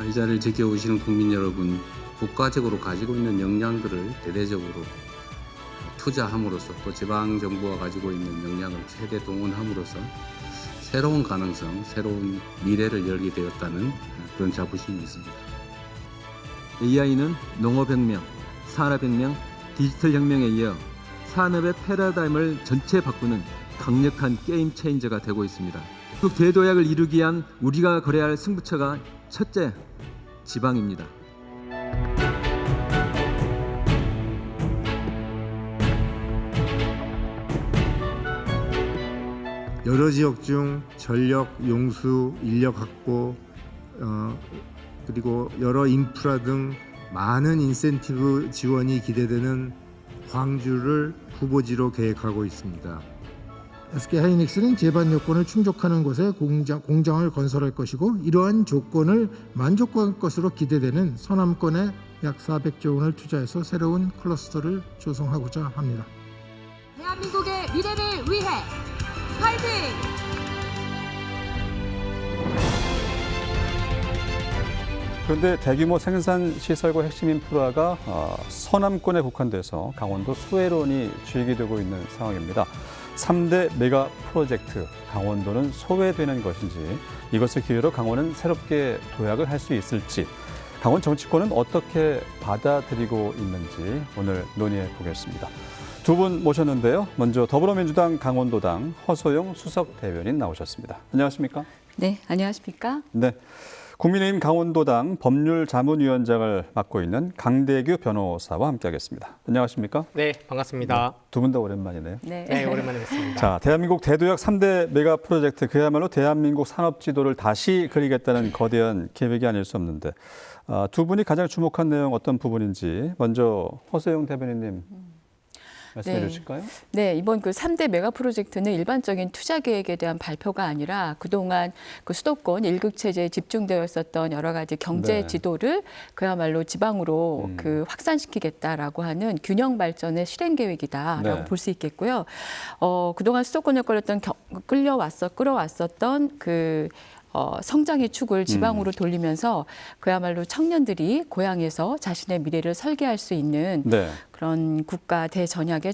이 자리를 지켜오시는 국민 여러분, 국가적으로 가지고 있는 역량들을 대대적으로 투자함으로써 또 지방정부가 가지고 있는 역량을 최대 동원함으로써 새로운 가능성, 새로운 미래를 열게 되었다는 그런 자부심이 있습니다. AI는 농업혁명, 산업혁명, 디지털혁명에 이어 산업의 패러다임을 전체 바꾸는 강력한 게임 체인저가 되고 있습니다. 그 대도약을 이루기 위한 우리가 걸어야 할 승부처가 첫째, 지방입니다. 여러 지역 중 전력, 용수, 인력 확보, 그리고 여러 인프라 등 많은 인센티브 지원이 기대되는 광주를 후보지로 계획하고 있습니다. SK하이닉스는 제반 요건을 충족하는 곳에 공장을 건설할 것이고, 이러한 조건을 만족할 것으로 기대되는 서남권에 약 400조 원을 투자해서 새로운 클러스터를 조성하고자 합니다. 대한민국의 미래를 위해 파이팅! 그런데 대규모 생산 시설과 핵심 인프라가 서남권에 국한돼서 강원도 소외론이 제기되고 있는 상황입니다. 3대 메가 프로젝트, 강원도는 소외되는 것인지, 이것을 기회로 강원은 새롭게 도약을 할 수 있을지, 강원 정치권은 어떻게 받아들이고 있는지 오늘 논의해 보겠습니다. 두 분 모셨는데요. 먼저 더불어민주당 강원도당 허소영 수석 대변인 나오셨습니다. 안녕하십니까? 네, 안녕하십니까? 네. 국민의힘 강원도당 법률자문위원장을 맡고 있는 강대규 변호사와 함께하겠습니다. 안녕하십니까? 네, 반갑습니다. 두 분 다 오랜만이네요. 네, 오랜만에 뵙습니다. 자, 대한민국 대도약 3대 메가 프로젝트, 그야말로 대한민국 산업 지도를 다시 그리겠다는 거대한 계획이 아닐 수 없는데, 두 분이 가장 주목한 내용 어떤 부분인지 먼저 허소영 대변인님 말씀해 주실까요? 네, 이번 그 3대 메가 프로젝트는 일반적인 투자 계획에 대한 발표가 아니라 그동안 그 수도권 1급 체제에 집중되어 있었던 여러 가지 경제 네. 지도를 그야말로 지방으로 그 확산시키겠다라고 하는 균형 발전의 실행 계획이다라고 네. 볼 수 있겠고요. 그동안 수도권을 끌어왔었던 그 성장의 축을 지방으로 돌리면서 그야말로 청년들이 고향에서 자신의 미래를 설계할 수 있는 네. 그런 국가 대전환의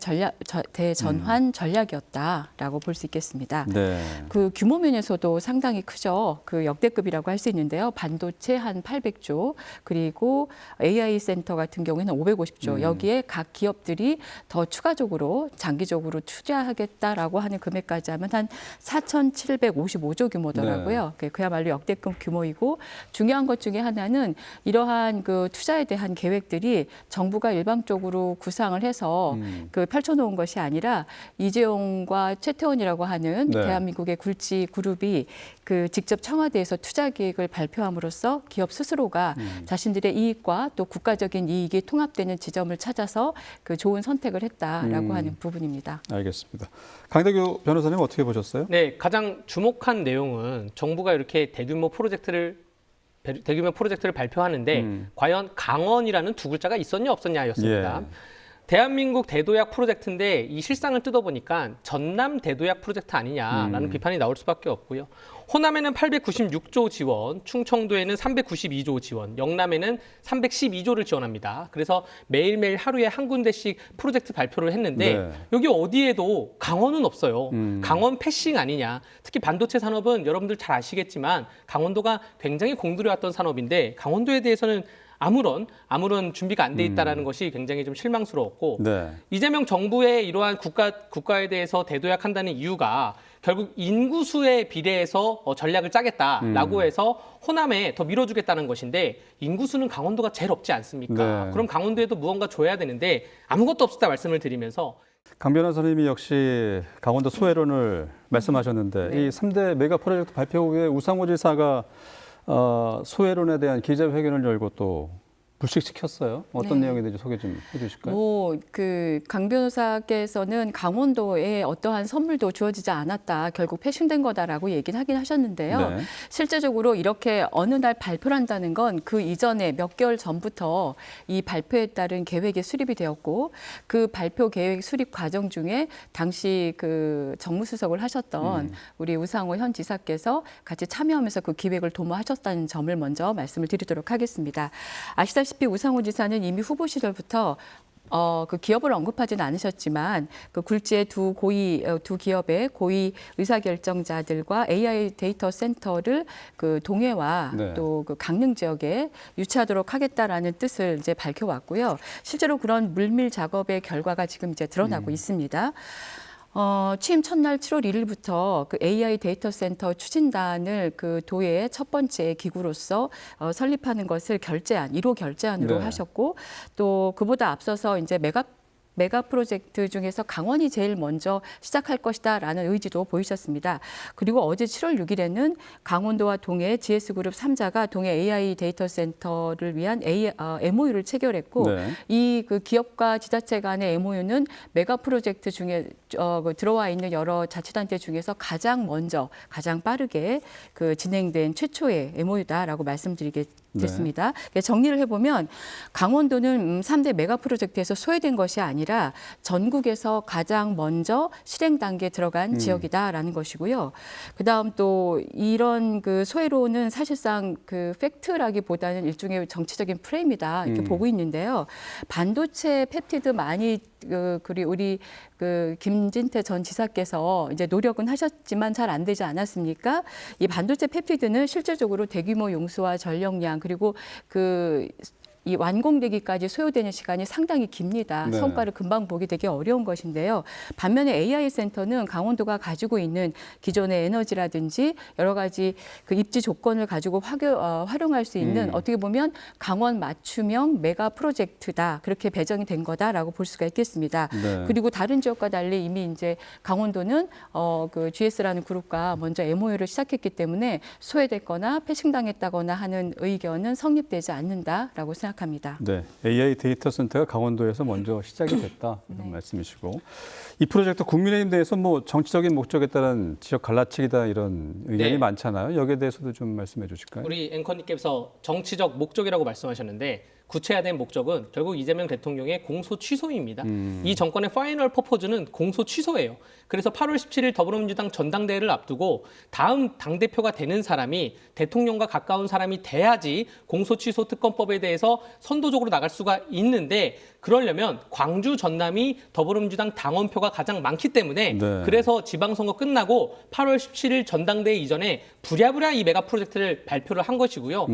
전략이었다라고 볼 수 있겠습니다. 네. 그 규모 면에서도 상당히 크죠. 그 역대급이라고 할 수 있는데요. 반도체 한 800조, 그리고 AI 센터 같은 경우에는 550조. 여기에 각 기업들이 더 추가적으로 장기적으로 투자하겠다라고 하는 금액까지 하면 한 4,755조 규모더라고요. 네. 그야말로 역대급 규모이고, 중요한 것 중에 하나는 이러한 그 투자에 대한 계획들이 정부가 일방적으로 구상을 해서 그 펼쳐놓은 것이 아니라 이재용과 최태원이라고 하는 네. 대한민국의 굴지 그룹이 그 직접 청와대에서 투자 계획을 발표함으로써 기업 스스로가 자신들의 이익과 또 국가적인 이익이 통합되는 지점을 찾아서 그 좋은 선택을 했다라고 하는 부분입니다. 알겠습니다. 강대규 변호사님 어떻게 보셨어요? 네, 가장 주목한 내용은 정부가 이렇게 대규모 프로젝트를 발표하는데 과연 강원이라는 두 글자가 있었냐 없었냐였습니다. 예. 대한민국 대도약 프로젝트인데 이 실상을 뜯어보니까 전남 대도약 프로젝트 아니냐라는 비판이 나올 수밖에 없고요. 호남에는 896조 지원, 충청도에는 392조 지원, 영남에는 312조를 지원합니다. 그래서 매일매일 하루에 한 군데씩 프로젝트 발표를 했는데 네. 여기 어디에도 강원은 없어요. 강원 패싱 아니냐. 특히 반도체 산업은 여러분들 잘 아시겠지만 강원도가 굉장히 공들여왔던 산업인데 강원도에 대해서는 아무런 준비가 안 돼 있다라는 것이 굉장히 좀 실망스러웠고, 네. 이재명 정부의 이러한 국가에 대해서 대도약한다는 이유가 결국 인구수에 비례해서 전략을 짜겠다라고 해서 호남에 더 밀어주겠다는 것인데, 인구수는 강원도가 제일 없지 않습니까? 네. 그럼 강원도에도 무언가 줘야 되는데 아무것도 없었다 말씀을 드리면서, 강 변호사님이 역시 강원도 소외론을 말씀하셨는데, 이 3대 메가 프로젝트 발표 후에 우상호 지사가 소외론에 대한 기자회견을 열고 또 불식시켰어요. 어떤 네. 내용이 되는지 소개 좀 해주실까요? 강 변호사께서는 강원도에 어떠한 선물도 주어지지 않았다. 결국 패싱된 거다라고 얘기는 하긴 하셨는데요. 네. 실제적으로 이렇게 어느 날 발표를 한다는 건 그 이전에 몇 개월 전부터 이 발표에 따른 계획이 수립이 되었고 그 발표 계획 수립 과정 중에 당시 그 정무수석을 하셨던 우리 우상호 현 지사께서 같이 참여하면서 그 기획을 도모하셨다는 점을 먼저 말씀을 드리도록 하겠습니다. 아시다시피 우상호 지사는 이미 후보 시절부터 그 기업을 언급하지는 않으셨지만 그 굴지의 두 기업의 고위 의사결정자들과 AI 데이터 센터를 그 동해와 네. 또 그 강릉 지역에 유치하도록 하겠다라는 뜻을 이제 밝혀왔고요. 실제로 그런 물밀 작업의 결과가 지금 이제 드러나고 있습니다. 취임 첫날 7월 1일부터 그 AI 데이터 센터 추진단을 그 도의 첫 번째 기구로서 설립하는 것을 1호 결제안으로 네. 하셨고 또 그보다 앞서서 이제 메가 프로젝트 중에서 강원이 제일 먼저 시작할 것이다라는 의지도 보이셨습니다. 그리고 어제 7월 6일에는 강원도와 동해 GS그룹 3자가 동해 AI 데이터 센터를 위한 MOU를 체결했고 네. 이 그 기업과 지자체 간의 MOU는 메가 프로젝트 중에 들어와 있는 여러 자치단체 중에서 가장 빠르게 그 진행된 최초의 MOU다라고 말씀드리겠습니다. 정리를 해보면 강원도는 3대 메가 프로젝트에서 소외된 것이 아니라 전국에서 가장 먼저 실행 단계에 들어간 지역이다라는 것이고요. 그다음 또 이런 그 소외로는 사실상 그 팩트라기보다는 일종의 정치적인 프레임이다 이렇게 보고 있는데요. 반도체 펩티드 많이 우리 그 김진태 전 지사께서 이제 노력은 하셨지만 잘 안 되지 않았습니까? 이 반도체 펩티드는 실질적으로 대규모 용수와 전력량 그리고 이 완공되기까지 소요되는 시간이 상당히 깁니다. 네. 성과를 금방 보기 되게 어려운 것인데요. 반면에 AI 센터는 강원도가 가지고 있는 기존의 에너지라든지 여러 가지 그 입지 조건을 가지고 활용할 수 있는 어떻게 보면 강원 맞춤형 메가 프로젝트다. 그렇게 배정이 된 거다라고 볼 수가 있겠습니다. 네. 그리고 다른 지역과 달리 이미 이제 강원도는 그 GS라는 그룹과 먼저 MOU를 시작했기 때문에 소외됐거나 패싱당했다거나 하는 의견은 성립되지 않는다라고 생각합니다. 네, AI 데이터 센터가 강원도에서 먼저 시작이 됐다 이런 말씀이시고 이 프로젝트 국민의힘 내에서 뭐 정치적인 목적에 따른 지역 갈라치기다 이런 의견이 네. 많잖아요. 여기에 대해서도 좀 말씀해 주실까요? 우리 앵커님께서 정치적 목적이라고 말씀하셨는데 구체화된 목적은 결국 이재명 대통령의 공소 취소입니다. 이 정권의 파이널 퍼포즈는 공소 취소예요. 그래서 8월 17일 더불어민주당 전당대회를 앞두고 다음 당대표가 되는 사람이 대통령과 가까운 사람이 돼야지 공소 취소 특검법에 대해서 선도적으로 나갈 수가 있는데 그러려면 광주 전남이 더불어민주당 당원표가 가장 많기 때문에 네. 그래서 지방선거 끝나고 8월 17일 전당대회 이전에 부랴부랴 이 메가 프로젝트를 발표를 한 것이고요.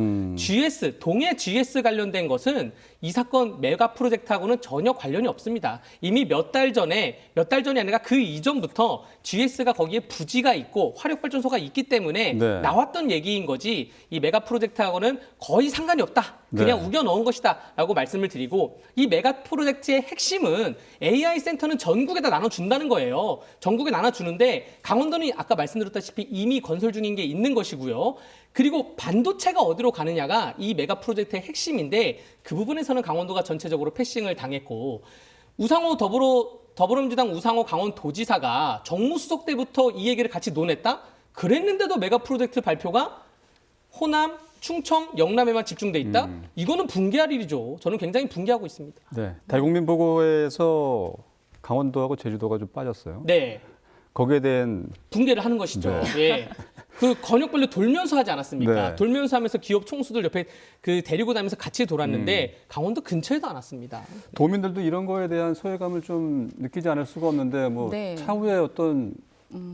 동해 GS 관련된 것은 이 사건 메가 프로젝트하고는 전혀 관련이 없습니다. 이미 몇 달 전이 아니라 그 이전부터 GS가 거기에 부지가 있고 화력발전소가 있기 때문에 네. 나왔던 얘기인 거지 이 메가 프로젝트하고는 거의 상관이 없다. 그냥 네. 우겨 넣은 것이다 라고 말씀을 드리고 이 메가 프로젝트의 핵심은 AI 센터는 전국에다 나눠준다는 거예요. 전국에 나눠주는데 강원도는 아까 말씀드렸다시피 이미 건설 중인 게 있는 것이고요. 그리고 반도체가 어디로 가느냐가 이 메가 프로젝트의 핵심인데 그 부분에서는 강원도가 전체적으로 패싱을 당했고 더불어민주당 우상호 강원도지사가 정무수석 때부터 이 얘기를 같이 논했다? 그랬는데도 메가 프로젝트 발표가 호남, 충청, 영남에만 집중돼 있다? 이거는 붕괴할 일이죠. 저는 굉장히 붕괴하고 있습니다. 네, 대국민 보고에서 강원도하고 제주도가 좀 빠졌어요. 네. 거기에 대한 붕괴를 하는 것이죠. 네. 예. 그 권역별로 돌면서 하지 않았습니까? 네. 돌면서 하면서 기업 총수들 옆에 그 데리고 다니면서 같이 돌았는데 강원도 근처에도 안 왔습니다. 도민들도 이런 거에 대한 소외감을 좀 느끼지 않을 수가 없는데 뭐 네. 차후에 어떤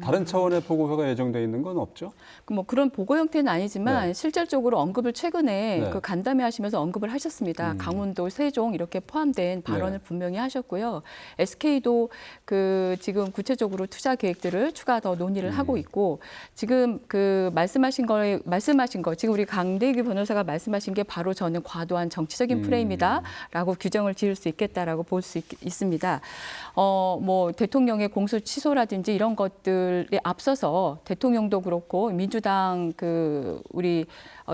다른 차원의 보고서가 예정돼 있는 건 없죠? 뭐 그런 보고 형태는 아니지만 네. 실질적으로 언급을 최근에 네. 그 간담회 하시면서 언급을 하셨습니다. 강원도, 세종 이렇게 포함된 발언을 네. 분명히 하셨고요. SK도 그 지금 구체적으로 투자 계획들을 추가 더 논의를 하고 있고 지금 그 말씀하신 거 지금 우리 강대규 변호사가 말씀하신 게 바로 저는 과도한 정치적인 프레임이다라고 규정을 지을 수 있겠다라고 볼 수 있습니다. 뭐 대통령의 공소 취소라든지 이런 것 것들에 앞서서 대통령도 그렇고 민주당 우리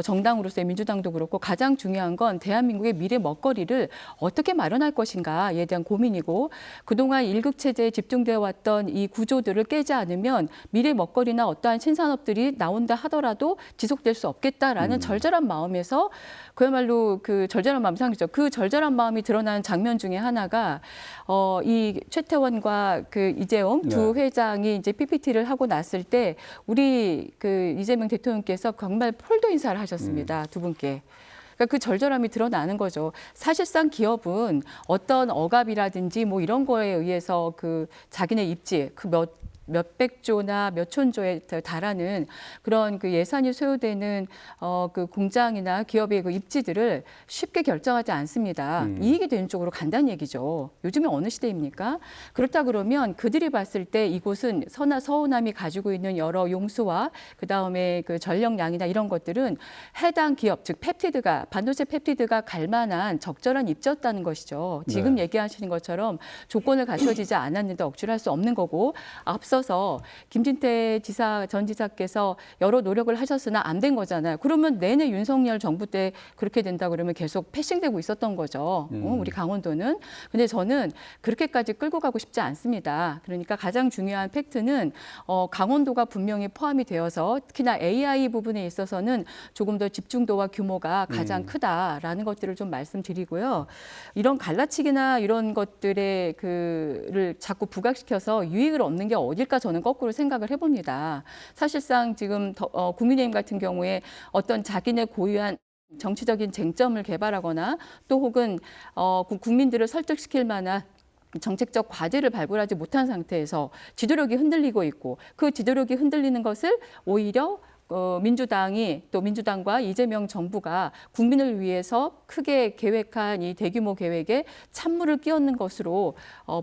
정당으로서의 민주당도 그렇고 가장 중요한 건 대한민국의 미래 먹거리를 어떻게 마련할 것인가에 대한 고민이고 그동안 일극 체제에 집중되어 왔던 이 구조들을 깨지 않으면 미래 먹거리나 어떠한 신산업들이 나온다 하더라도 지속될 수 없겠다라는 절절한 마음에서 그야말로 그 절절한 마음 상이죠. 그 절절한 마음이 드러나는 장면 중에 하나가 이 최태원과 그 이재용 두 회장이 이제 PPT를 하고 났을 때 우리 그 이재명 대통령께서 정말 폴더 인사를 하셨습니다. 두 분께. 그러니까 그 절절함이 드러나는 거죠. 사실상 기업은 어떤 억압이라든지 뭐 이런 거에 의해서 그 자기네 입지 몇백조나 몇천조에 달하는 그런 그 예산이 소요되는 그 공장이나 기업의 그 입지들을 쉽게 결정하지 않습니다. 이익이 되는 쪽으로 간다는 얘기죠. 요즘에 어느 시대입니까? 그렇다 그러면 그들이 봤을 때 이곳은 서호남이 가지고 있는 여러 용수와 그다음에 그 전력량이나 이런 것들은 해당 기업, 즉 반도체 펩티드가 갈 만한 적절한 입지였다는 것이죠. 지금 얘기하시는 것처럼 조건을 갖춰지지 않았는데 억지로 할 수 없는 거고 앞서서 김진태 전 지사께서 여러 노력을 하셨으나 안 된 거잖아요. 그러면 내내 윤석열 정부 때 그렇게 된다 그러면 계속 패싱되고 있었던 거죠. 우리 강원도는. 근데 저는 그렇게까지 끌고 가고 싶지 않습니다. 그러니까 가장 중요한 팩트는 강원도가 분명히 포함이 되어서 특히나 AI 부분에 있어서는 조금 더 집중도와 규모가 가장 크다라는 것들을 좀 말씀드리고요. 이런 갈라치기나 이런 것들의 를 자꾸 부각시켜서 유익을 얻는 게 어딜까 저는 거꾸로 생각을 해봅니다. 사실상 지금 국민의힘 같은 경우에 어떤 자기네 고유한 정치적인 쟁점을 개발하거나 또 혹은 국민들을 설득시킬 만한 정책적 과제를 발굴하지 못한 상태에서 지도력이 흔들리고 있고 그 지도력이 흔들리는 것을 오히려 민주당과 이재명 정부가 국민을 위해서 크게 계획한 이 대규모 계획에 찬물을 끼얹는 것으로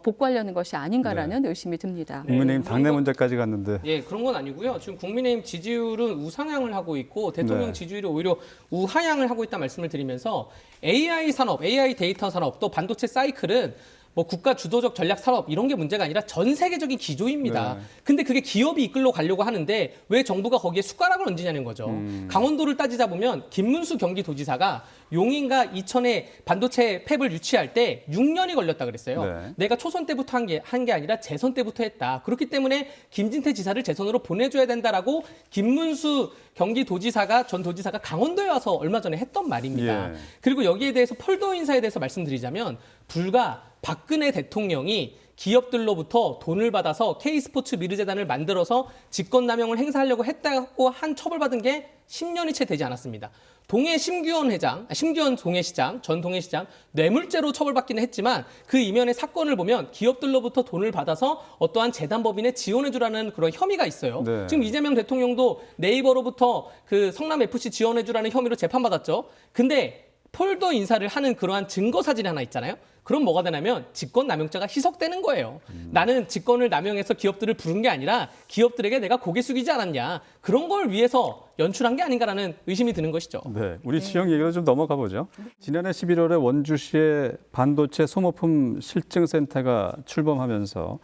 복구하려는 것이 아닌가라는 의심이 듭니다. 국민의힘 당내 문제까지 갔는데. 예, 그런 건 아니고요. 지금 국민의힘 지지율은 우상향을 하고 있고 대통령 지지율이 오히려 우하향을 하고 있다 말씀을 드리면서 AI 산업, AI 데이터 산업 또 반도체 사이클은 뭐 국가 주도적 전략 산업 이런 게 문제가 아니라 전 세계적인 기조입니다. 근데 그게 기업이 이끌러 가려고 하는데 왜 정부가 거기에 숟가락을 얹느냐는 거죠. 강원도를 따지자 보면 김문수 경기도지사가 용인과 이천에 반도체 팹을 유치할 때 6년이 걸렸다 그랬어요. 내가 초선 때부터 한 게 아니라 재선 때부터 했다. 그렇기 때문에 김진태 지사를 재선으로 보내줘야 된다라고 김문수 전 도지사가 강원도에 와서 얼마 전에 했던 말입니다. 그리고 여기에 대해서 폴더 인사에 대해서 말씀드리자면 불과 박근혜 대통령이 기업들로부터 돈을 받아서 K스포츠 미르재단을 만들어서 직권남용을 행사하려고 했다고 한 처벌받은 게 10년이 채 되지 않았습니다. 동해 심규원 동해시장, 전 동해시장 뇌물죄로 처벌받기는 했지만 그 이면의 사건을 보면 기업들로부터 돈을 받아서 어떠한 재단법인에 지원해주라는 그런 혐의가 있어요. 지금 이재명 대통령도 네이버로부터 그 성남FC 지원해주라는 혐의로 재판받았죠. 근데 폴더 인사를 하는 그러한 증거 사진이 하나 있잖아요. 그럼 뭐가 되냐면 직권남용죄가 희석되는 거예요. 나는 직권을 남용해서 기업들을 부른 게 아니라 기업들에게 내가 고개 숙이지 않았냐. 그런 걸 위해서 연출한 게 아닌가라는 의심이 드는 것이죠. 네, 우리 지역 얘기로 좀 넘어가 보죠. 지난해 11월에 원주시에 반도체 소모품 실증센터가 출범하면서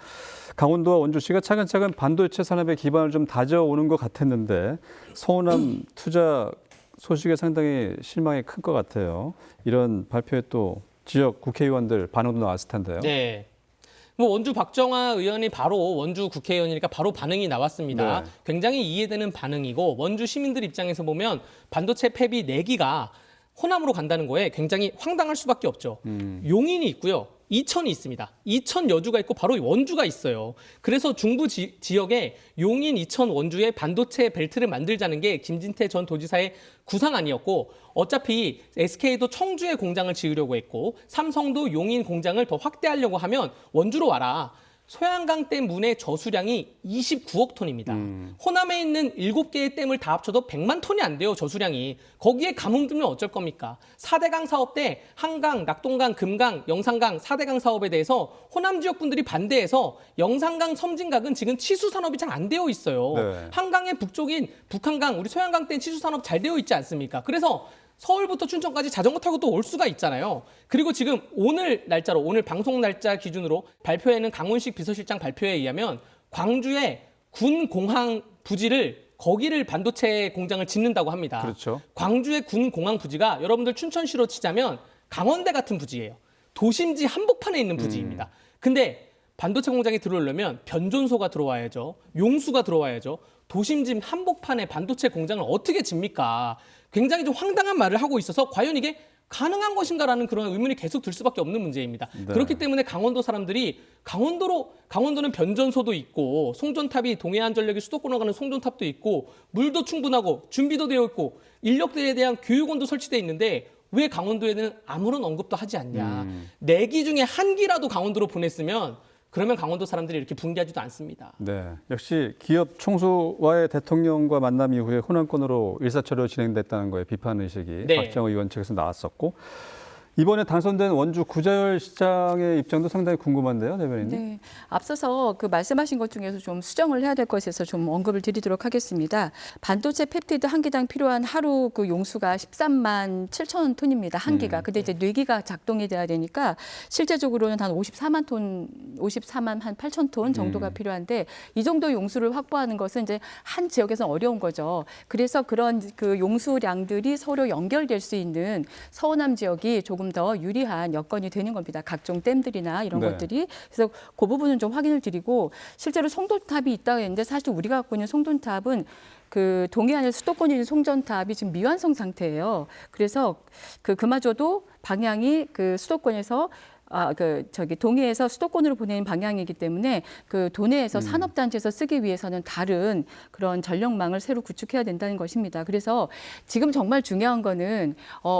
강원도와 원주시가 차근차근 반도체 산업의 기반을 좀 다져오는 것 같았는데 서호남 투자 소식에 상당히 실망이 큰 것 같아요. 이런 발표에 또 지역 국회의원들 반응도 나왔을 텐데요. 네. 뭐 원주 박정아 의원이 바로 원주 국회의원이니까 바로 반응이 나왔습니다. 굉장히 이해되는 반응이고 원주 시민들 입장에서 보면 반도체 팹이 4기가 호남으로 간다는 거에 굉장히 황당할 수밖에 없죠. 용인이 있고요. 이천이 있습니다. 이천 여주가 있고 바로 원주가 있어요. 그래서 중부 지역에 용인, 이천, 원주에 반도체 벨트를 만들자는 게 김진태 전 도지사의 구상안이었고 어차피 SK도 청주에 공장을 지으려고 했고 삼성도 용인 공장을 더 확대하려고 하면 원주로 와라. 소양강댐 문의 저수량이 29억 톤입니다. 호남에 있는 7개의 댐을 다 합쳐도 100만 톤이 안 돼요, 저수량이. 거기에 가뭄 들면 어쩔 겁니까? 4대강 사업 때 한강, 낙동강, 금강, 영산강 4대강 사업에 대해서 호남 지역 분들이 반대해서 영산강, 섬진강은 지금 치수 산업이 잘 안 되어 있어요. 한강의 북쪽인 북한강, 우리 소양강댐 치수 산업 잘 되어 있지 않습니까? 그래서 서울부터 춘천까지 자전거 타고 또 올 수가 있잖아요. 그리고 지금 오늘 방송 날짜 기준으로 발표에는 강훈식 비서실장 발표에 의하면 광주에 군 공항 부지를 거기를 반도체 공장을 짓는다고 합니다. 그렇죠. 광주의 군 공항 부지가 여러분들 춘천시로 치자면 강원대 같은 부지예요. 도심지 한복판에 있는 부지입니다. 근데 반도체 공장이 들어오려면 변전소가 들어와야죠. 용수가 들어와야죠. 도심지 한복판에 반도체 공장을 어떻게 짓니까? 굉장히 좀 황당한 말을 하고 있어서 과연 이게 가능한 것인가라는 그런 의문이 계속 들 수밖에 없는 문제입니다. 네. 그렇기 때문에 강원도 사람들이 강원도는 변전소도 있고 송전탑이 동해안전력이 수도권으로 가는 송전탑도 있고 물도 충분하고 준비도 되어 있고 인력들에 대한 교육원도 설치되어 있는데 왜 강원도에는 아무런 언급도 하지 않냐. 4기 중에 1기라도 강원도로 보냈으면 그러면 강원도 사람들이 이렇게 붕괴하지도 않습니다. 네, 역시 기업 총수와의 대통령과 만남 이후에 호남권으로 일사천리로 진행됐다는 거에 비판 의식이 네. 박정호 의원 측에서 나왔었고 이번에 당선된 원주 구자열 시장의 입장도 상당히 궁금한데요, 대변인님. 네, 앞서서 그 말씀하신 것 중에서 좀 수정을 해야 될 것에서 좀 언급을 드리도록 하겠습니다. 반도체 펩티드 한 기당 필요한 하루 그 용수가 13만 7천 톤입니다. 한 기가. 근데 이제 4기가 작동이 돼야 되니까 실제적으로는 한 54만 한 8천 톤 정도가 필요한데 이 정도 용수를 확보하는 것은 이제 한 지역에서 어려운 거죠. 그래서 그런 그 용수량들이 서로 연결될 수 있는 서호남 지역이 조금 더 유리한 여건이 되는 겁니다. 각종 댐들이나 이런 네. 것들이. 그래서 그 부분은 좀 확인을 드리고 실제로 송전탑이 있다고 했는데 사실 우리가 갖고 있는 송전탑은 그 동해안의 수도권에 있는 송전탑이 지금 미완성 상태예요. 그래서 그마저도 방향이 그 수도권에서 동해에서 수도권으로 보내는 방향이기 때문에 그 도내에서 산업단지에서 쓰기 위해서는 다른 그런 전력망을 새로 구축해야 된다는 것입니다. 그래서 지금 정말 중요한 거는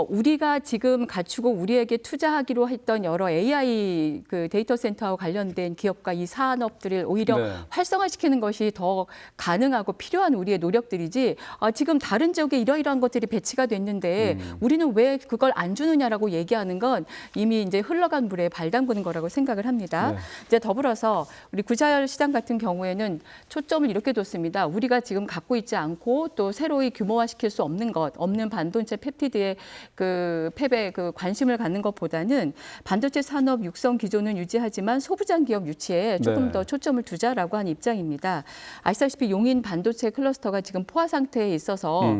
우리가 지금 갖추고 우리에게 투자하기로 했던 여러 AI 그 데이터 센터와 관련된 기업과 이 산업들을 오히려 네. 활성화시키는 것이 더 가능하고 필요한 우리의 노력들이지 지금 다른 지역에 이러이러한 것들이 배치가 됐는데 우리는 왜 그걸 안 주느냐라고 얘기하는 건 이미 이제 흘러간 물에 발 담그는 거라고 생각을 합니다. 네. 이제 더불어서 우리 구자열 시장 같은 경우에는 초점을 이렇게 뒀습니다. 우리가 지금 갖고 있지 않고 또 새로이 규모화시킬 수 없는 반도체 펩티드의 그 펩에 그 관심을 갖는 것보다는 반도체 산업 육성 기조는 유지하지만 소부장 기업 유치에 조금 네. 더 초점을 두자라고 한 입장입니다. 아시다시피 용인 반도체 클러스터가 지금 포화 상태에 있어서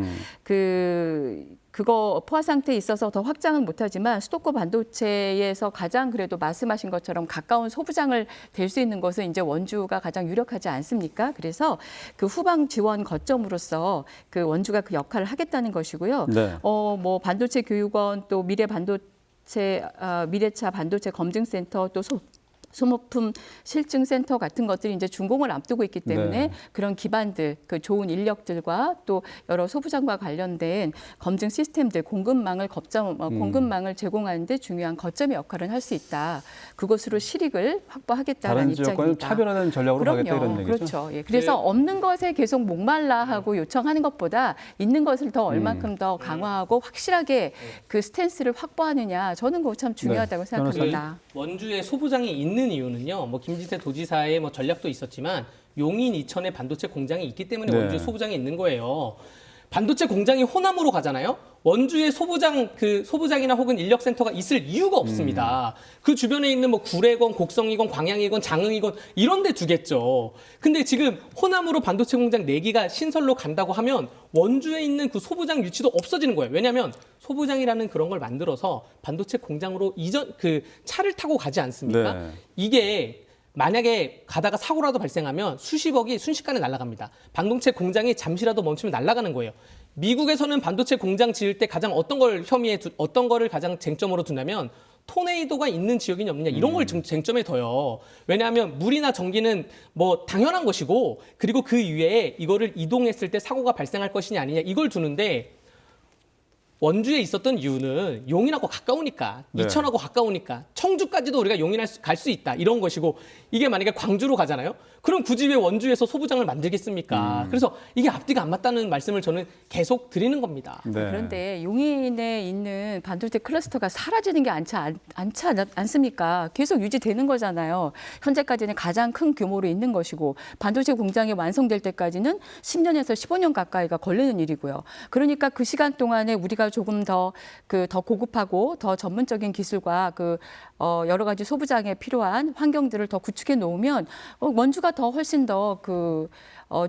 그거 포화 상태에 있어서 더 확장은 못하지만 수도권 반도체에서 가장 그래도 말씀하신 것처럼 가까운 소부장을 될 수 있는 것은 이제 원주가 가장 유력하지 않습니까? 그래서 그 후방 지원 거점으로서 그 원주가 그 역할을 하겠다는 것이고요. 네. 뭐 반도체 교육원 또 미래차 반도체 검증센터 또 소모품 실증센터 같은 것들이 이제 준공을 앞두고 있기 때문에 네. 그런 기반들, 그 좋은 인력들과 또 여러 소부장과 관련된 검증 시스템들, 공급망을 제공하는데 중요한 거점의 역할을 할 수 있다. 그것으로 실익을 확보하겠다는 다른 입장입니다. 지역과는 차별화된 전략으로 가겠다 이런 얘기죠. 그렇죠. 예. 그래서 없는 것에 계속 목말라 하고 요청하는 것보다 있는 것을 더 얼만큼 더 강화하고 확실하게 그 스탠스를 확보하느냐. 저는 그거 참 중요하다고 네. 생각합니다. 원주에 소부장이 있는 이유는요. 뭐 김진태 도지사의 뭐 전략도 있었지만 용인 이천에 반도체 공장이 있기 때문에 네. 원주에 소부장이 있는 거예요. 반도체 공장이 호남으로 가잖아요. 원주에 소부장이나 혹은 인력센터가 있을 이유가 없습니다. 그 주변에 있는 뭐 구례건, 곡성이건, 광양이건, 장흥이건 이런 데 두겠죠. 근데 지금 호남으로 반도체 공장 4기가 신설로 간다고 하면 원주에 있는 그 소부장 유치도 없어지는 거예요. 왜냐하면 소부장이라는 그런 걸 만들어서 반도체 공장으로 차를 타고 가지 않습니까? 네. 이게 만약에 가다가 사고라도 발생하면 수십억이 순식간에 날아갑니다. 반도체 공장이 잠시라도 멈추면 날아가는 거예요. 미국에서는 반도체 공장 지을 때 가장 어떤 거를 가장 쟁점으로 두냐면 토네이도가 있는 지역이냐 없느냐 이런 걸 쟁점에 둬요. 왜냐하면 물이나 전기는 뭐 당연한 것이고 그리고 그 이외에 이거를 이동했을 때 사고가 발생할 것이냐 아니냐 이걸 두는데 원주에 있었던 이유는 용인하고 가까우니까, 네. 이천하고 가까우니까, 청주까지도 우리가 갈 수 있다 이런 것이고 이게 만약에 광주로 가잖아요. 그럼 굳이 왜 원주에서 소부장을 만들겠습니까? 그래서 이게 앞뒤가 안 맞다는 말씀을 저는 계속 드리는 겁니다. 네. 그런데 용인에 있는 반도체 클러스터가 사라지는 게 않지 않습니까? 계속 유지되는 거잖아요. 현재까지는 가장 큰 규모로 있는 것이고 반도체 공장이 완성될 때까지는 10년에서 15년 가까이가 걸리는 일이고요. 그러니까 그 시간 동안에 우리가 조금 더 고급하고 더 전문적인 기술과 여러 가지 소부장에 필요한 환경들을 더 구축해 놓으면 원주가 더 훨씬 더 그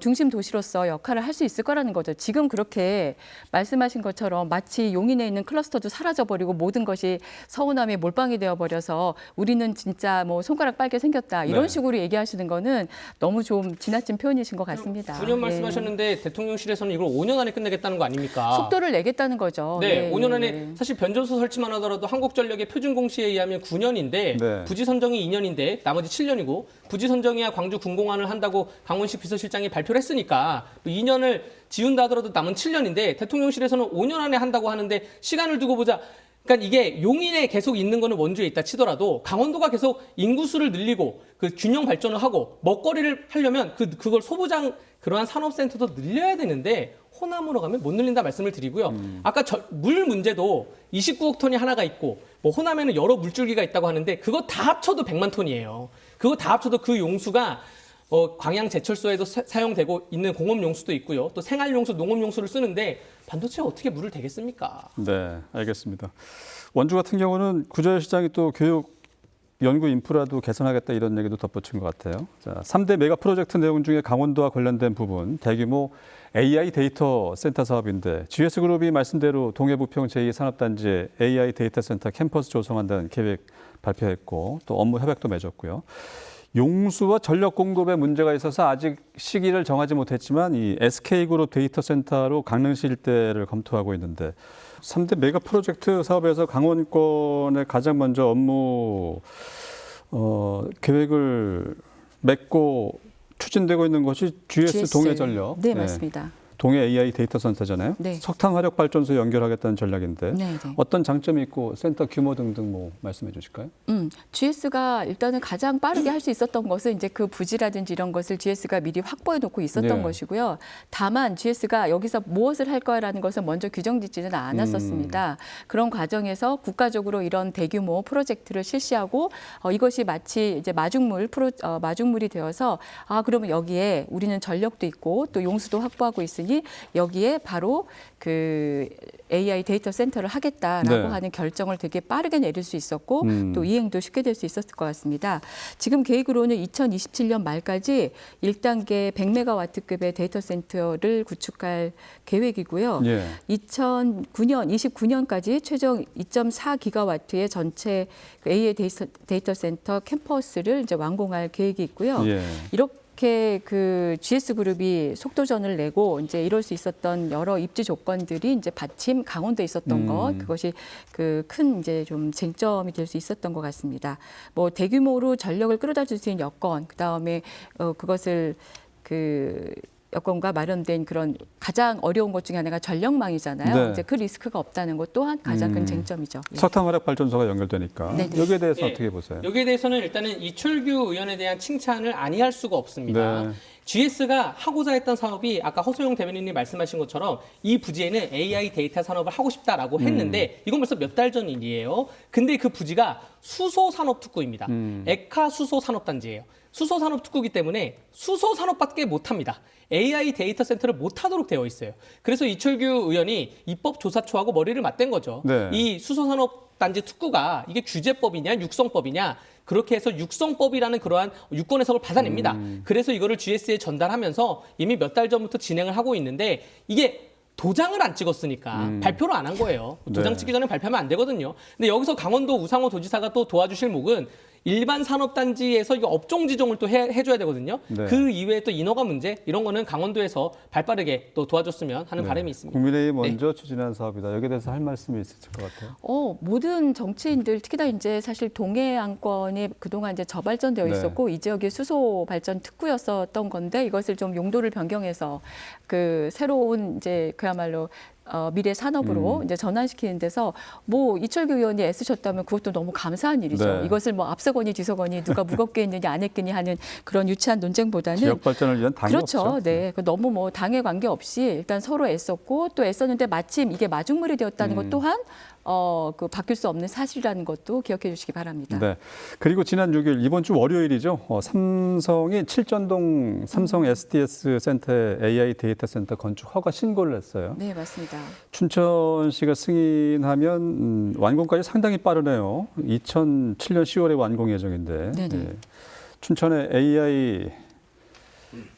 중심 도시로서 역할을 할 수 있을 거라는 거죠. 지금 그렇게 말씀하신 것처럼 마치 용인에 있는 클러스터도 사라져버리고 모든 것이 서운함에 몰빵이 되어버려서 우리는 진짜 뭐 손가락 빨개 생겼다 이런 네. 식으로 얘기하시는 거는 너무 좀 지나친 표현이신 것 같습니다. 9년 예. 말씀하셨는데 대통령실에서는 이걸 5년 안에 끝내겠다는 거 아닙니까? 속도를 내겠다는 거죠. 네, 5년 안에 네. 사실 변전소 설치만 하더라도 한국전력의 표준 공시에 의하면 9년인데 네. 부지 선정이 2년인데 나머지 7년이고 부지 선정이야 광주 군공안을 한다고 강원식 비서실장이 발표를 했으니까 2년을 지운다 하더라도 남은 7년인데 대통령실에서는 5년 안에 한다고 하는데 시간을 두고 보자. 그러니까 이게 용인에 계속 있는 거는 원주에 있다 치더라도 강원도가 계속 인구수를 늘리고 그 균형 발전을 하고 먹거리를 하려면 그걸 소부장 그러한 산업센터도 늘려야 되는데 호남으로 가면 못 늘린다 말씀을 드리고요. 아까 물 문제도 29억 톤이 하나가 있고 뭐 호남에는 여러 물줄기가 있다고 하는데 그거 다 합쳐도 100만 톤이에요. 그거 다 합쳐도 그 용수가 광양 제철소에도 사용되고 있는 공업용수도 있고요. 또 생활용수, 농업용수를 쓰는데 반도체에 어떻게 물을 대겠습니까? 네, 알겠습니다. 원주 같은 경우는 구자시장이 또 교육 연구 인프라도 개선하겠다 이런 얘기도 덧붙인 것 같아요. 자, 3대 메가 프로젝트 내용 중에 강원도와 관련된 부분 대규모 AI 데이터 센터 사업인데 GS그룹이 말씀대로 동해부평 제2산업단지에 AI 데이터 센터 캠퍼스 조성한다는 계획 발표했고 또 업무 협약도 맺었고요. 용수와 전력 공급에 문제가 있어서 아직 시기를 정하지 못했지만 이 SK그룹 데이터 센터로 강릉시 일대를 검토하고 있는데 3대 메가 프로젝트 사업에서 강원권에 가장 먼저 업무 계획을 맺고 추진되고 있는 것이 GS 동해전력. 네, 맞습니다. 동해 AI 데이터 센터잖아요. 네. 석탄 화력 발전소 연결하겠다는 전략인데 네, 네. 어떤 장점이 있고 센터 규모 등등 뭐 말씀해 주실까요? GS가 일단은 가장 빠르게 할 수 있었던 것은 이제 그 부지라든지 이런 것을 GS가 미리 확보해 놓고 있었던 네. 것이고요. 다만 GS가 여기서 무엇을 할 거라는 것을 먼저 규정짓지는 않았었습니다. 그런 과정에서 국가적으로 이런 대규모 프로젝트를 실시하고 이것이 마치 이제 마중물이 되어서 그러면 여기에 우리는 전력도 있고 또 용수도 확보하고 있으니 여기에 바로 그 AI 데이터 센터를 하겠다라고 네. 하는 결정을 되게 빠르게 내릴 수 있었고 또 이행도 쉽게 될 수 있었을 것 같습니다. 지금 계획으로는 2027년 말까지 1단계 100메가와트급의 데이터 센터를 구축할 계획이고요. 예. 29년까지 최종 2.4기가와트의 전체 AI 데이터 센터 캠퍼스를 이제 완공할 계획이 있고요. 예. 이렇게 그 GS그룹이 속도전을 내고 이제 이럴 수 있었던 여러 입지 조건들이 이제 마침 강원도에 있었던 것, 그것이 그 큰 이제 좀 쟁점이 될 수 있었던 것 같습니다. 뭐 대규모로 전력을 끌어다 줄 수 있는 여건, 그 다음에 그것을 그 여건과 마련된 그런 가장 어려운 것 중에 하나가 전력망이잖아요. 네. 이제 그 리스크가 없다는 것 또한 가장 큰 쟁점이죠. 예. 석탄 화력 발전소가 연결되니까 네네. 여기에 대해서 예. 어떻게 보세요? 여기에 대해서는 일단은 이철규 의원에 대한 칭찬을 아니할 수가 없습니다. 네. GS가 하고자 했던 사업이 아까 허소영 대변인님 말씀하신 것처럼 이 부지에는 AI 데이터 산업을 하고 싶다라고 했는데 이건 벌써 몇 달 전 일이에요. 근데 그 부지가 수소산업특구입니다. 에카 수소산업단지예요. 수소산업특구이기 때문에 수소산업밖에 못합니다. AI 데이터 센터를 못하도록 되어 있어요. 그래서 이철규 의원이 입법조사처하고 머리를 맞댄 거죠. 네. 이 수소산업단지 특구가 이게 규제법이냐 육성법이냐 그렇게 해서 육성법이라는 그러한 유권 해석을 받아냅니다. 그래서 이거를 GS에 전달하면서 이미 몇 달 전부터 진행을 하고 있는데 이게 도장을 안 찍었으니까 발표를 안 한 거예요. 도장 네. 찍기 전에 발표하면 안 되거든요. 근데 여기서 강원도 우상호 도지사가 또 도와주실 목은 일반 산업단지에서 이거 업종 지정을 또 해줘야 되거든요. 네. 그 이외에 또 인허가 문제 이런 거는 강원도에서 발빠르게 또 도와줬으면 하는 바람이 있습니다. 국민의힘이 먼저 추진한 사업이다. 여기에 대해서 할 말씀이 있으실 것 같아요. 모든 정치인들 특히나 이제 사실 동해안권이 그동안 이제 저발전되어 네. 있었고 이 지역이 수소 발전 특구였었던 건데 이것을 좀 용도를 변경해서 그 새로운 이제 그야말로 미래 산업으로 이제 전환시키는 데서 뭐 이철규 의원이 애쓰셨다면 그것도 너무 감사한 일이죠. 네. 이것을 뭐 앞서거니 뒤서거니 누가 무겁게 했느냐 안 했느니 하는 그런 유치한 논쟁보다는 지역 발전을 위한 당이 그렇죠. 없죠. 네. 너무 뭐 당에 관계없이 일단 서로 애썼고 또 애썼는데 마침 이게 마중물이 되었다는 것 또한 그 바뀔 수 없는 사실이라는 것도 기억해 주시기 바랍니다. 네. 그리고 지난 6일 이번 주 월요일이죠. 삼성이 칠전동 삼성 SDS 센터에 AI 데이터 센터 건축 허가 신고를 했어요. 네, 맞습니다. 춘천시가 승인하면 완공까지 상당히 빠르네요. 2007년 10월에 완공 예정인데 네네. 춘천의 AI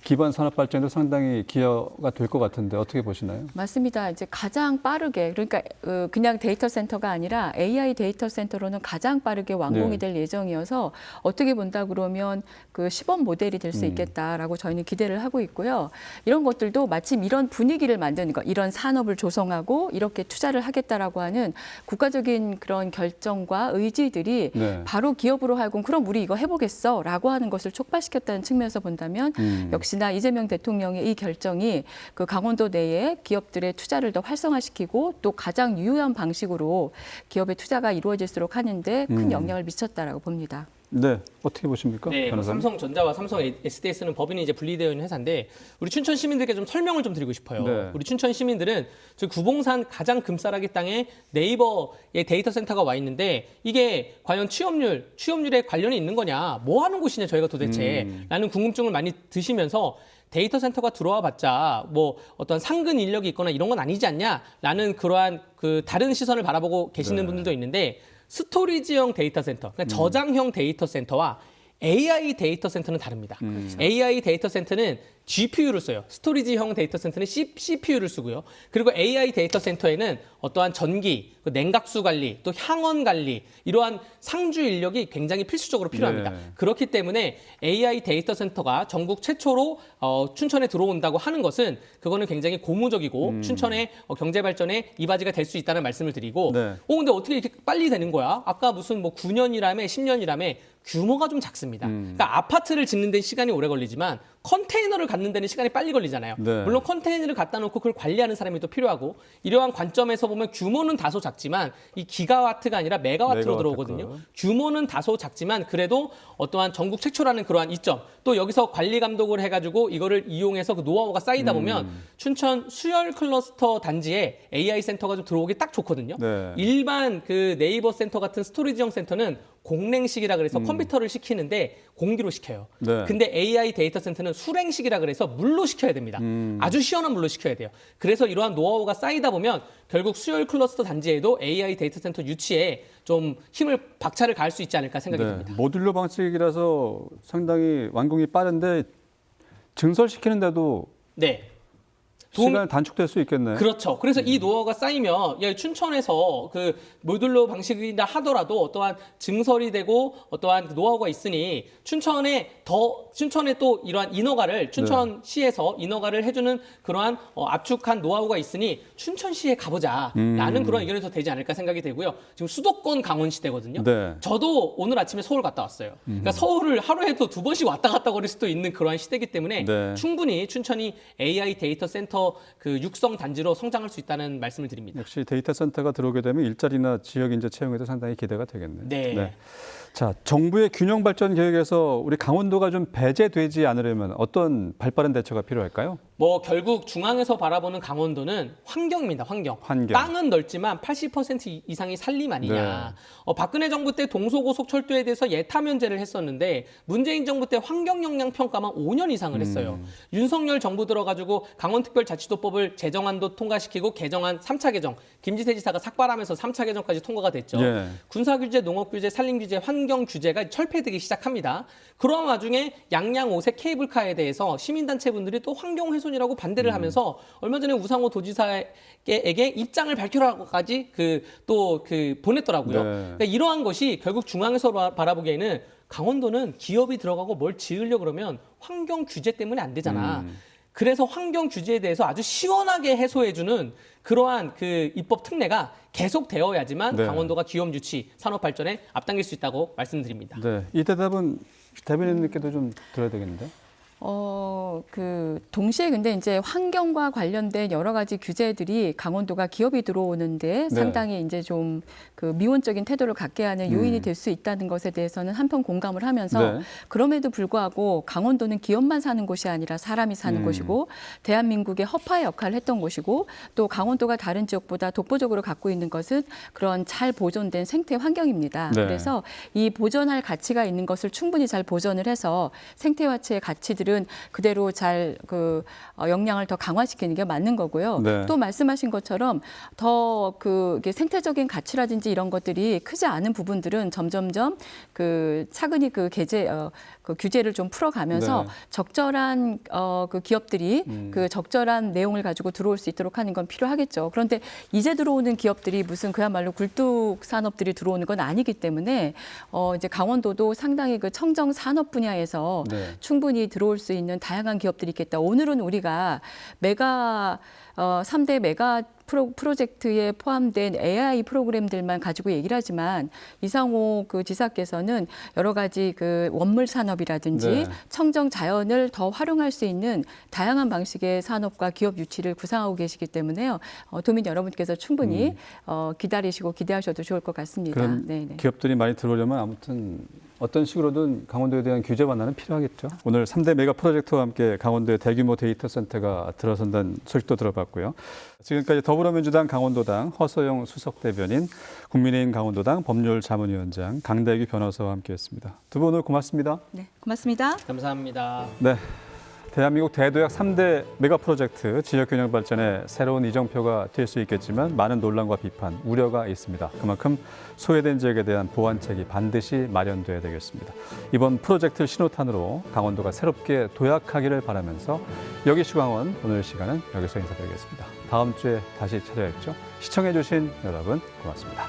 기반 산업 발전도 상당히 기여가 될 것 같은데 어떻게 보시나요? 맞습니다. 이제 가장 빠르게 그러니까 그냥 데이터 센터가 아니라 AI 데이터 센터로는 가장 빠르게 완공이 될 예정이어서 어떻게 본다 그러면 그 시범 모델이 될 수 있겠다라고 저희는 기대를 하고 있고요. 이런 것들도 마침 이런 분위기를 만드는 것, 이런 산업을 조성하고 이렇게 투자를 하겠다라고 하는 국가적인 그런 결정과 의지들이 네. 바로 기업으로 하여금 그럼 우리 이거 해보겠어라고 하는 것을 촉발시켰다는 측면에서 본다면 역시나 이재명 대통령의 이 결정이 그 강원도 내에 기업들의 투자를 더 활성화시키고 또 가장 유효한 방식으로 기업의 투자가 이루어질수록 하는데 큰 영향을 미쳤다라고 봅니다. 네, 어떻게 보십니까? 네, 변호사님? 삼성전자와 삼성 SDS는 법인이 이제 분리되어 있는 회사인데 우리 춘천 시민들께 좀 설명을 좀 드리고 싶어요. 네. 우리 춘천 시민들은 저 구봉산 가장 금싸라기 땅에 네이버의 데이터 센터가 와 있는데 이게 과연 취업률에 관련이 있는 거냐, 뭐 하는 곳이냐 저희가 도대체 라는 궁금증을 많이 드시면서 데이터 센터가 들어와 봤자 뭐 어떤 상근 인력이 있거나 이런 건 아니지 않냐라는 그러한 그 다른 시선을 바라보고 계시는 네. 분들도 있는데 스토리지형 데이터 센터, 그러니까 저장형 데이터 센터와 AI 데이터 센터는 다릅니다. AI 데이터 센터는 GPU를 써요. 스토리지형 데이터 센터는 CPU를 쓰고요. 그리고 AI 데이터 센터에는 어떠한 전기, 냉각수 관리, 또 향원 관리 이러한 상주 인력이 굉장히 필수적으로 필요합니다. 네. 그렇기 때문에 AI 데이터 센터가 전국 최초로 춘천에 들어온다고 하는 것은 그거는 굉장히 고무적이고 춘천의 경제 발전에 이바지가 될 수 있다는 말씀을 드리고 네. 근데 어떻게 이렇게 빨리 되는 거야? 아까 무슨 뭐 9년이라며 10년이라며 규모가 좀 작습니다. 그러니까 아파트를 짓는 데 시간이 오래 걸리지만 컨테이너를 갖는 데는 시간이 빨리 걸리잖아요. 네. 물론 컨테이너를 갖다 놓고 그걸 관리하는 사람이 또 필요하고 이러한 관점에서 보면 규모는 다소 작지만 이 기가와트가 아니라 메가와트로 들어오거든요. 규모는 다소 작지만 그래도 어떠한 전국 최초라는 그러한 이점 또 여기서 관리 감독을 해가지고 이거를 이용해서 그 노하우가 쌓이다 보면 춘천 수열 클러스터 단지에 AI 센터가 좀 들어오기 딱 좋거든요. 네. 일반 그 네이버 센터 같은 스토리지형 센터는 공랭식이라 그래서 컴퓨터를 시키는데 공기로 시켜요. 네. 근데 AI 데이터 센터는 수랭식이라 그래서 물로 시켜야 됩니다. 아주 시원한 물로 시켜야 돼요. 그래서 이러한 노하우가 쌓이다 보면 결국 수열 클러스터 단지에도 AI 데이터 센터 유치에 좀 힘을 박차를 가할 수 있지 않을까 생각이 듭니다. 모듈러 방식이라서 상당히 완공이 빠른데 증설시키는데도 네. 시간이 단축될 수 있겠네요. 그렇죠. 그래서 이 노하우가 쌓이면 춘천에서 그 모듈러 방식이라 하더라도 어떠한 증설이 되고 어떠한 노하우가 있으니 춘천에 또 이러한 인허가를 춘천시에서 인허가를 해주는 그러한 압축한 노하우가 있으니 춘천시에 가보자라는 그런 의견에서 되지 않을까 생각이 되고요. 지금 수도권 강원시대거든요. 네. 저도 오늘 아침에 서울 갔다 왔어요. 그러니까 서울을 하루에도 2번씩 왔다 갔다 거릴 수도 있는 그러한 시대이기 때문에 네. 충분히 춘천이 AI 데이터 센터 그 육성 단지로 성장할 수 있다는 말씀을 드립니다. 역시 데이터 센터가 들어오게 되면 일자리나 지역 인재 채용에도 상당히 기대가 되겠네요. 네. 자, 정부의 균형 발전 계획에서 우리 강원도가 좀 배제되지 않으려면 어떤 발빠른 대처가 필요할까요? 뭐 결국 중앙에서 바라보는 강원도는 환경입니다. 환경. 땅은 넓지만 80% 이상이 산림 아니냐. 박근혜 정부 때 동서고속철도에 대해서 예타면제를 했었는데 문재인 정부 때 환경 영향 평가만 5년 이상을 했어요. 윤석열 정부 들어가지고 강원특별자치도법을 제정안도 통과시키고 개정안 3차 개정. 김지태 지사가 삭발하면서 3차 개정까지 통과가 됐죠. 예. 군사규제, 농업규제, 산림규제, 환경규제가 철폐되기 시작합니다. 그런 와중에 양양 5색 케이블카에 대해서 시민단체분들이 또 환경훼손이라고 반대를 하면서 얼마 전에 우상호 도지사에게 입장을 밝혀라고까지 보냈더라고요. 네. 그러니까 이러한 것이 결국 중앙에서 바라보기에는 강원도는 기업이 들어가고 뭘 지으려 그러면 환경규제 때문에 안 되잖아. 그래서 환경 규제에 대해서 아주 시원하게 해소해주는 그러한 그 입법 특례가 계속되어야지만 네. 강원도가 기업 유치, 산업 발전에 앞당길 수 있다고 말씀드립니다. 네, 이 대답은 대변인님께도 좀 들어야 되겠는데. 동시에 근데 이제 환경과 관련된 여러 가지 규제들이 강원도가 기업이 들어오는데 상당히 이제 좀 그 미온적인 태도를 갖게 하는 요인이 될 수 있다는 것에 대해서는 한편 공감을 하면서 그럼에도 불구하고 강원도는 기업만 사는 곳이 아니라 사람이 사는 곳이고 대한민국의 허파의 역할을 했던 곳이고 또 강원도가 다른 지역보다 독보적으로 갖고 있는 것은 그런 잘 보존된 생태 환경입니다. 그래서 이 보존할 가치가 있는 것을 충분히 잘 보존을 해서 생태화체의 가치들은 그대로 잘 역량을 더 강화시키는 게 맞는 거고요. 또 말씀하신 것처럼 더 이게 생태적인 가치라든지 이런 것들이 크지 않은 부분들은 점점점 차근히 규제를 좀 풀어가면서 적절한 기업들이 적절한 내용을 가지고 들어올 수 있도록 하는 건 필요하겠죠. 그런데 이제 들어오는 기업들이 무슨 그야말로 굴뚝 산업들이 들어오는 건 아니기 때문에 이제 강원도도 상당히 청정 산업 분야에서 충분히 들어올 수 있는 다양한 기업들이 있겠다. 오늘은 우리가 3대 메가 프로젝트에 포함된 AI 프로그램들만 가지고 얘기를 하지만 이상호 지사께서는 여러 가지 원물 산업이라든지 청정 자연을 더 활용할 수 있는 다양한 방식의 산업과 기업 유치를 구상하고 계시기 때문에요. 도민 여러분께서 충분히 기다리시고 기대하셔도 좋을 것 같습니다. 그런 기업들이 많이 들어오려면 아무튼 어떤 식으로든 강원도에 대한 규제 완화는 필요하겠죠. 오늘 3대 메가 프로젝트와 함께 강원도의 대규모 데이터 센터가 들어선다는 소식도 들어봤고요. 지금까지 더불어민주당 강원도당 허소영 수석 대변인, 국민의힘 강원도당 법률자문위원장 강대규 변호사와 함께했습니다. 두 분 오늘 고맙습니다. 네, 고맙습니다. 감사합니다. 네. 대한민국 대도약 3대 메가 프로젝트 지역균형 발전에 새로운 이정표가 될 수 있겠지만 많은 논란과 비판, 우려가 있습니다. 그만큼 소외된 지역에 대한 보완책이 반드시 마련돼야 되겠습니다. 이번 프로젝트 신호탄으로 강원도가 새롭게 도약하기를 바라면서 여기슈강원 오늘 시간은 여기서 인사드리겠습니다. 다음 주에 다시 찾아뵙죠. 시청해주신 여러분 고맙습니다.